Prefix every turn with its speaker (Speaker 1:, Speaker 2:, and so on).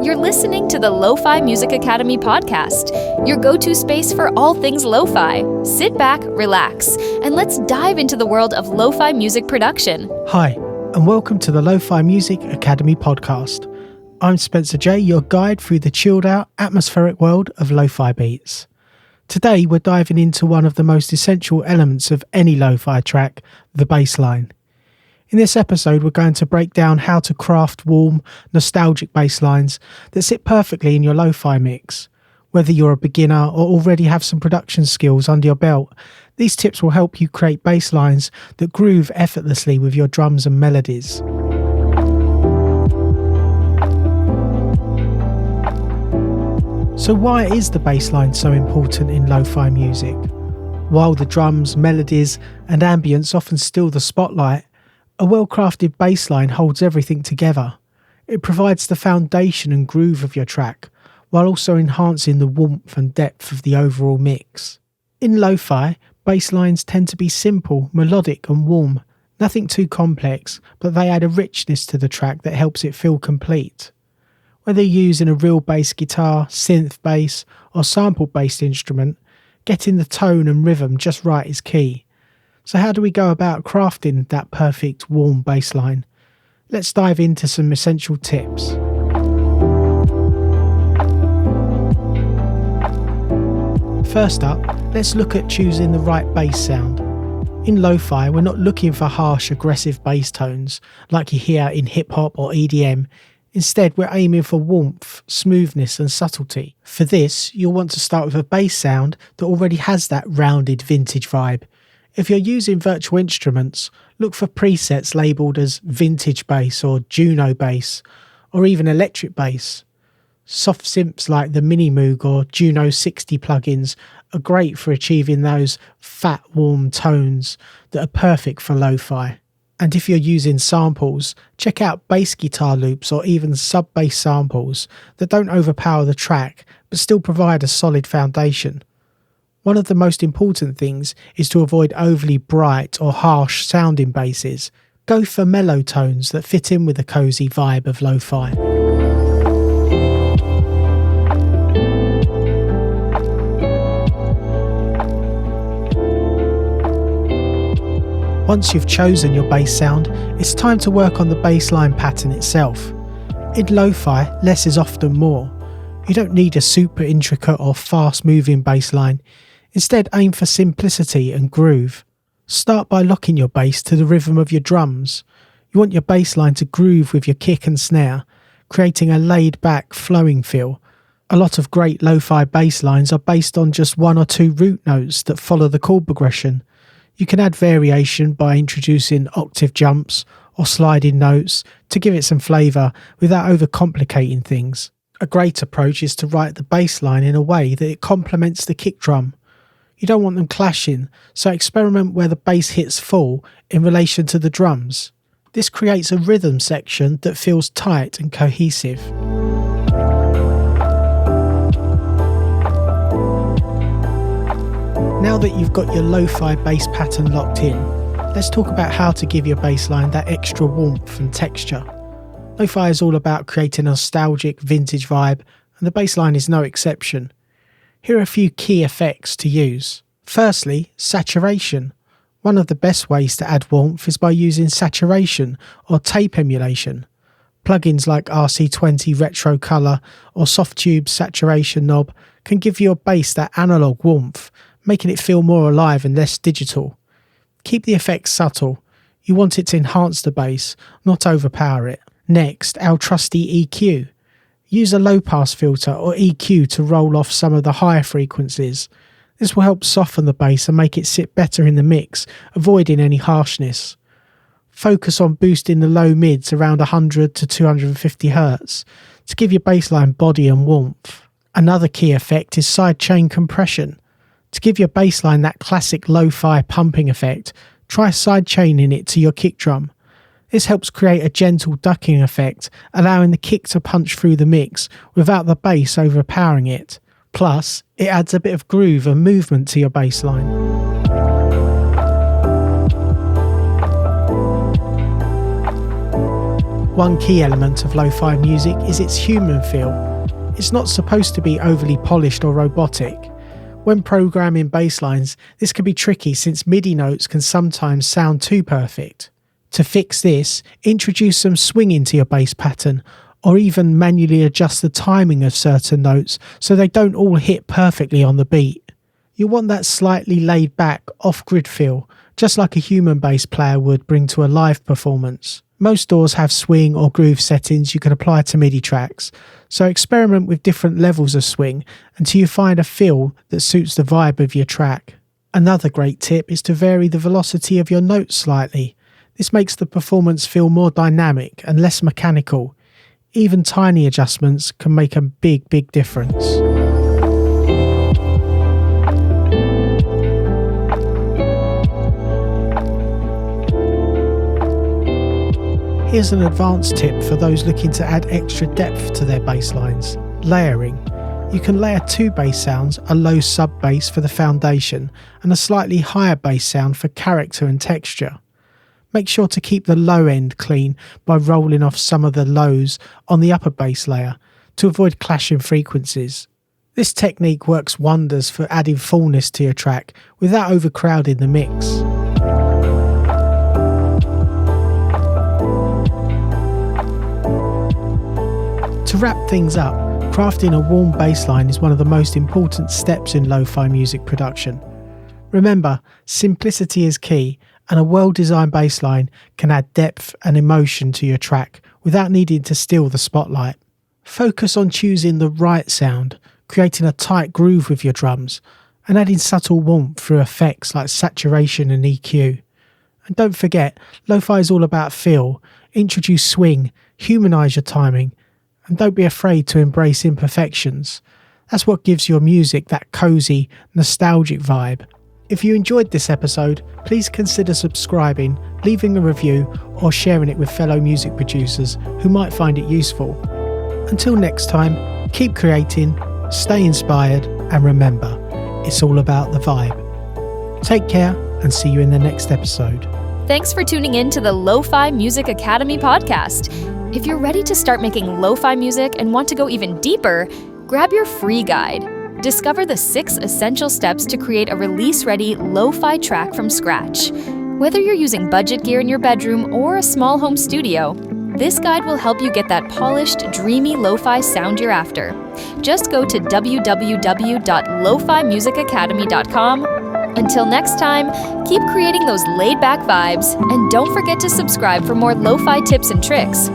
Speaker 1: You're listening to the LoFi Music Academy podcast, your go-to space for all things lo-fi. Sit back, relax, and let's dive into the world of lo-fi music production.
Speaker 2: Hi, and welcome to the LoFi Music Academy podcast. I'm Spencer J, your guide through the chilled-out, atmospheric world of lo-fi beats. Today, we're diving into one of the most essential elements of any lo-fi track, the bass line. In this episode, we're going to break down how to craft warm, nostalgic bass lines that sit perfectly in your lo-fi mix. Whether you're a beginner or already have some production skills under your belt, these tips will help you create bass lines that groove effortlessly with your drums and melodies. So why is the bass line so important in lo-fi music? While the drums, melodies and ambience often steal the spotlight, a well-crafted bass line holds everything together. It provides the foundation and groove of your track, while also enhancing the warmth and depth of the overall mix. In lo-fi, bass lines tend to be simple, melodic and warm, nothing too complex, but they add a richness to the track that helps it feel complete. Whether you're using a real bass guitar, synth bass or sample-based instrument, getting the tone and rhythm just right is key. So how do we go about crafting that perfect warm bass line? Let's dive into some essential tips. First up, let's look at choosing the right bass sound. In lo-fi, we're not looking for harsh, aggressive bass tones like you hear in hip-hop or EDM. Instead, we're aiming for warmth, smoothness and subtlety. For this, you'll want to start with a bass sound that already has that rounded vintage vibe. If you're using virtual instruments, look for presets labelled as vintage bass or Juno bass, or even electric bass. Soft synths like the Mini Moog or Juno 60 plugins are great for achieving those fat, warm tones that are perfect for lo-fi. And if you're using samples, check out bass guitar loops or even sub-bass samples that don't overpower the track but still provide a solid foundation. One of the most important things is to avoid overly bright or harsh sounding basses. Go for mellow tones that fit in with the cozy vibe of lo-fi. Once you've chosen your bass sound, it's time to work on the bass line pattern itself. In lo-fi, less is often more. You don't need a super intricate or fast moving bass line. Instead, aim for simplicity and groove. Start by locking your bass to the rhythm of your drums. You want your bass line to groove with your kick and snare, creating a laid-back, flowing feel. A lot of great lo-fi bass lines are based on just one or two root notes that follow the chord progression. You can add variation by introducing octave jumps or sliding notes to give it some flavour without overcomplicating things. A great approach is to write the bass line in a way that it complements the kick drum. You don't want them clashing, so experiment where the bass hits full in relation to the drums. This creates a rhythm section that feels tight and cohesive. Now that you've got your lo-fi bass pattern locked in, let's talk about how to give your bass line that extra warmth and texture. Lo-fi is all about creating a nostalgic, vintage vibe, and the bass line is no exception. Here are a few key effects to use. Firstly, saturation. One of the best ways to add warmth is by using saturation or tape emulation. Plugins like RC20 Retro Color or Softtube's saturation knob can give your bass that analog warmth, making it feel more alive and less digital. Keep the effects subtle. You want it to enhance the bass, not overpower it. Next, our trusty EQ. Use a low-pass filter or EQ to roll off some of the higher frequencies. This will help soften the bass and make it sit better in the mix, avoiding any harshness. Focus on boosting the low mids around 100 to 250 Hz to give your bass line body and warmth. Another key effect is sidechain compression. To give your bass line that classic lo-fi pumping effect, try sidechaining it to your kick drum. This helps create a gentle ducking effect, allowing the kick to punch through the mix without the bass overpowering it. Plus, it adds a bit of groove and movement to your bass line. One key element of lo-fi music is its human feel. It's not supposed to be overly polished or robotic. When programming bass lines, this can be tricky since MIDI notes can sometimes sound too perfect. To fix this, introduce some swing into your bass pattern, or even manually adjust the timing of certain notes so they don't all hit perfectly on the beat. You want that slightly laid back, off-grid feel, just like a human bass player would bring to a live performance. Most DAWs have swing or groove settings you can apply to MIDI tracks, so experiment with different levels of swing until you find a feel that suits the vibe of your track. Another great tip is to vary the velocity of your notes slightly. This makes the performance feel more dynamic and less mechanical. Even tiny adjustments can make a big difference. Here's an advanced tip for those looking to add extra depth to their bass lines: layering. You can layer two bass sounds, a low sub bass for the foundation and a slightly higher bass sound for character and texture. Make sure to keep the low end clean by rolling off some of the lows on the upper bass layer to avoid clashing frequencies. This technique works wonders for adding fullness to your track without overcrowding the mix. To wrap things up, crafting a warm bass line is one of the most important steps in lo-fi music production. Remember, simplicity is key, and a well-designed bass line can add depth and emotion to your track without needing to steal the spotlight. Focus on choosing the right sound, creating a tight groove with your drums, and adding subtle warmth through effects like saturation and EQ. And don't forget, lo-fi is all about feel. Introduce swing, humanise your timing, and don't be afraid to embrace imperfections. That's what gives your music that cosy, nostalgic vibe. If you enjoyed this episode, please consider subscribing, leaving a review, or sharing it with fellow music producers who might find it useful. Until next time, keep creating, stay inspired, and remember, it's all about the vibe. Take care and see you in the next episode.
Speaker 1: Thanks for tuning in to the LoFi Music Academy podcast. If you're ready to start making lo-fi music and want to go even deeper, grab your free guide. Discover the 6 essential steps to create a release-ready lo-fi track from scratch. Whether you're using budget gear in your bedroom or a small home studio, this guide will help you get that polished, dreamy lo-fi sound you're after. Just go to www.lofimusicacademy.com. Until next time, keep creating those laid-back vibes, and don't forget to subscribe for more lo-fi tips and tricks.